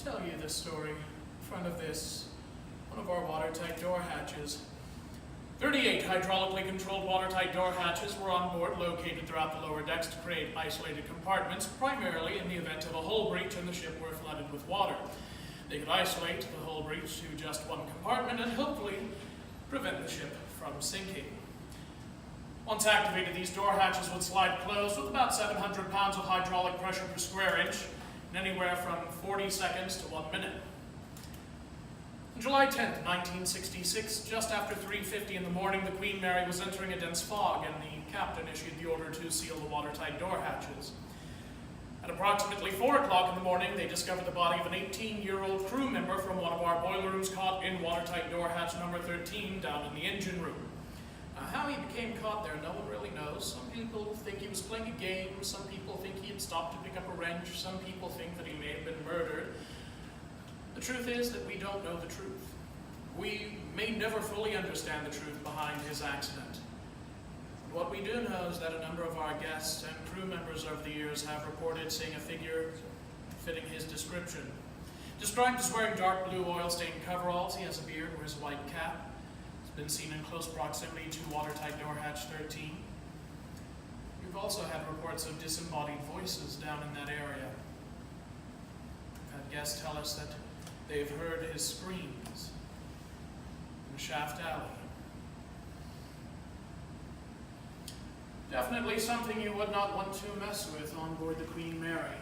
tell you this story in front of one of our watertight door hatches. 38 hydraulically controlled watertight door hatches were on board, located throughout the lower decks to create isolated compartments, primarily in the event of a hull breach and the ship were flooded with water. They could isolate the hull breach to just one compartment and hopefully prevent the ship from sinking. Once activated, these door hatches would slide closed with about 700 pounds of hydraulic pressure per square inch, in anywhere from 40 seconds to 1 minute. On July 10th, 1966, just after 3:50 in the morning, the Queen Mary was entering a dense fog, and the captain issued the order to seal the watertight door hatches. At approximately 4 o'clock in the morning, they discovered the body of an 18-year-old crew member from one of our boiler rooms caught in watertight door hatch number 13 down in the engine room. How he became caught there, no one really knows. Some people think he was playing a game, some people think he had stopped to pick up a wrench, some people think that he may have been murdered. The truth is that we don't know the truth. We may never fully understand the truth behind his accident. But what we do know is that a number of our guests and crew members over the years have reported seeing a figure fitting his description. Described as wearing dark blue oil-stained coveralls, he has a beard, wears a white cap. Been seen in close proximity to watertight door hatch 13. We've also had reports of disembodied voices down in that area. We've had guests tell us that they've heard his screams in the shaft alley. Definitely something you would not want to mess with on board the Queen Mary.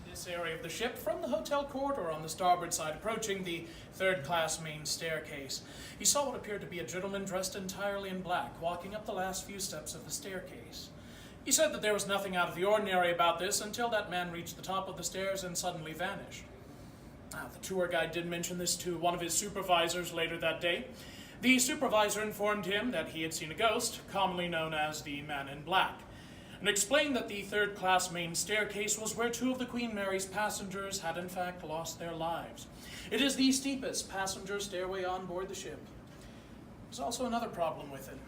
This area of the ship, from the hotel corridor on the starboard side, approaching the third-class main staircase, he saw what appeared to be a gentleman dressed entirely in black, walking up the last few steps of the staircase. He said that there was nothing out of the ordinary about this until that man reached the top of the stairs and suddenly vanished. The tour guide did mention this to one of his supervisors later that day. The supervisor informed him that he had seen a ghost, commonly known as the Man in Black, and explained that the third-class main staircase was where 2 of the Queen Mary's passengers had in fact lost their lives. It is the steepest passenger stairway on board the ship. There's also another problem with it.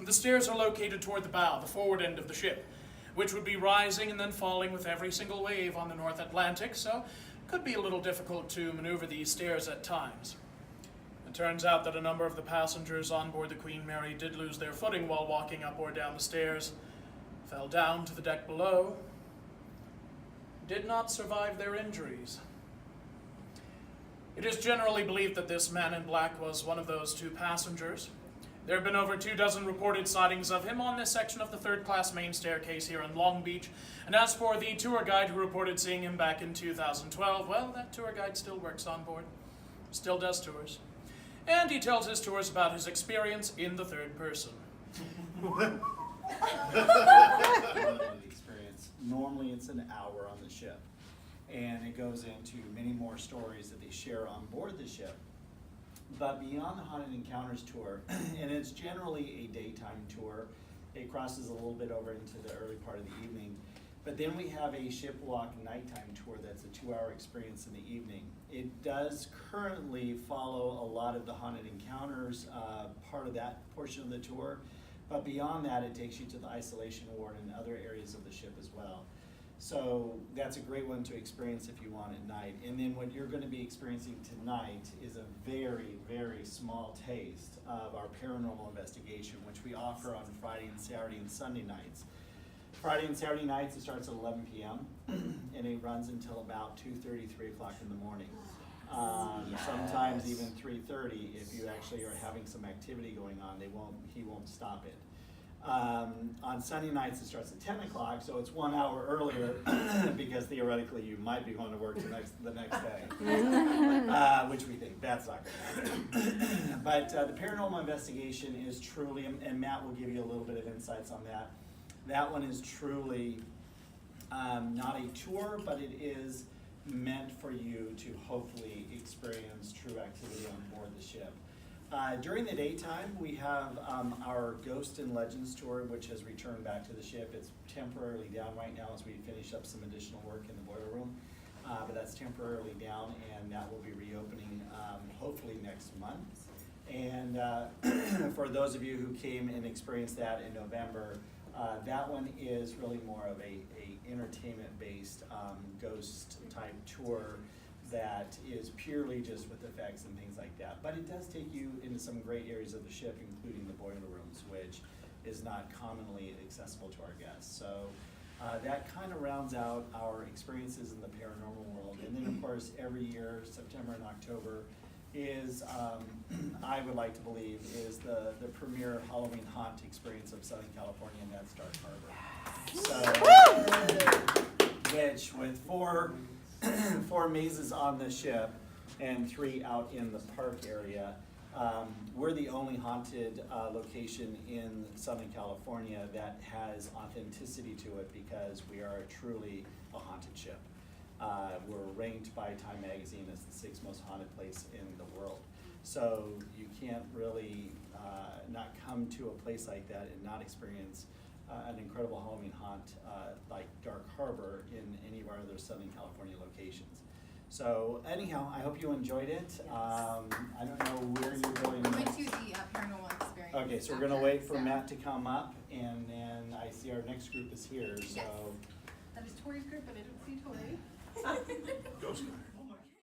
The stairs are located toward the bow, the forward end of the ship, which would be rising and then falling with every single wave on the North Atlantic, so it could be a little difficult to maneuver these stairs at times. It turns out that a number of the passengers on board the Queen Mary did lose their footing while walking up or down the stairs, fell down to the deck below, did not survive their injuries. It is generally believed that this Man in Black was one of those 2 passengers. There have been over 24 reported sightings of him on this section of the third-class main staircase here in Long Beach, and as for the tour guide who reported seeing him back in 2012, well, that tour guide still works on board, still does tours, and he tells his tours about his experience in the third person. Experience. Normally it's an hour on the ship, and it goes into many more stories that they share on board the ship. But beyond the Haunted Encounters tour, and it's generally a daytime tour, it crosses a little bit over into the early part of the evening, but then we have a ship walk nighttime tour that's a 2-hour experience in the evening. It does currently follow a lot of the Haunted Encounters part of that portion of the tour. But beyond that, it takes you to the isolation ward and other areas of the ship as well. So that's a great one to experience if you want at night. And then what you're going to be experiencing tonight is a very, very small taste of our paranormal investigation, which we offer on Friday and Saturday and Sunday nights. Friday and Saturday nights, it starts at 11 p.m. and it runs until about 2:30, 3 o'clock in the morning. Sometimes even 3:30 if you actually are having some activity going on. He won't stop it. On Sunday nights it starts at 10 o'clock, so it's 1 hour earlier because theoretically you might be going to work the next day, which we think that's not going to happen. But the paranormal investigation is truly, and Matt will give you a little bit of insights on that. That one is truly not a tour, but it is meant for you to hopefully experience true activity on board the ship. During the daytime, we have our Ghost and Legends tour, which has returned back to the ship. It's temporarily down right now as we finish up some additional work in the boiler room, but that's temporarily down, and that will be reopening hopefully next month. And for those of you who came and experienced that in November, that one is really more of a entertainment-based based ghost type tour that is purely just with effects and things like that. But it does take you into some great areas of the ship, including the boiler rooms, which is not commonly accessible to our guests. So that kind of rounds out our experiences in the paranormal world. And then of course, every year, September and October is, I would like to believe, is the premier Halloween haunt experience of Southern California, and that's Dark Harbor. So, which with four mazes on the ship and 3 out in the park area, we're the only haunted location in Southern California that has authenticity to it because we are truly a haunted ship. We're ranked by Time Magazine as the 6th most haunted place in the world. So you can't really not come to a place like that and not experience an incredible Halloween haunt like Dark Harbor in any of our other Southern California locations. So anyhow, I hope you enjoyed it. I don't know where you're going. We went to the paranormal experience. Okay, so we're gonna wait for Matt to come up, and then I see our next group is here, so. Yes. That is Tori's group, but I don't see Tori. Ghost Hunter.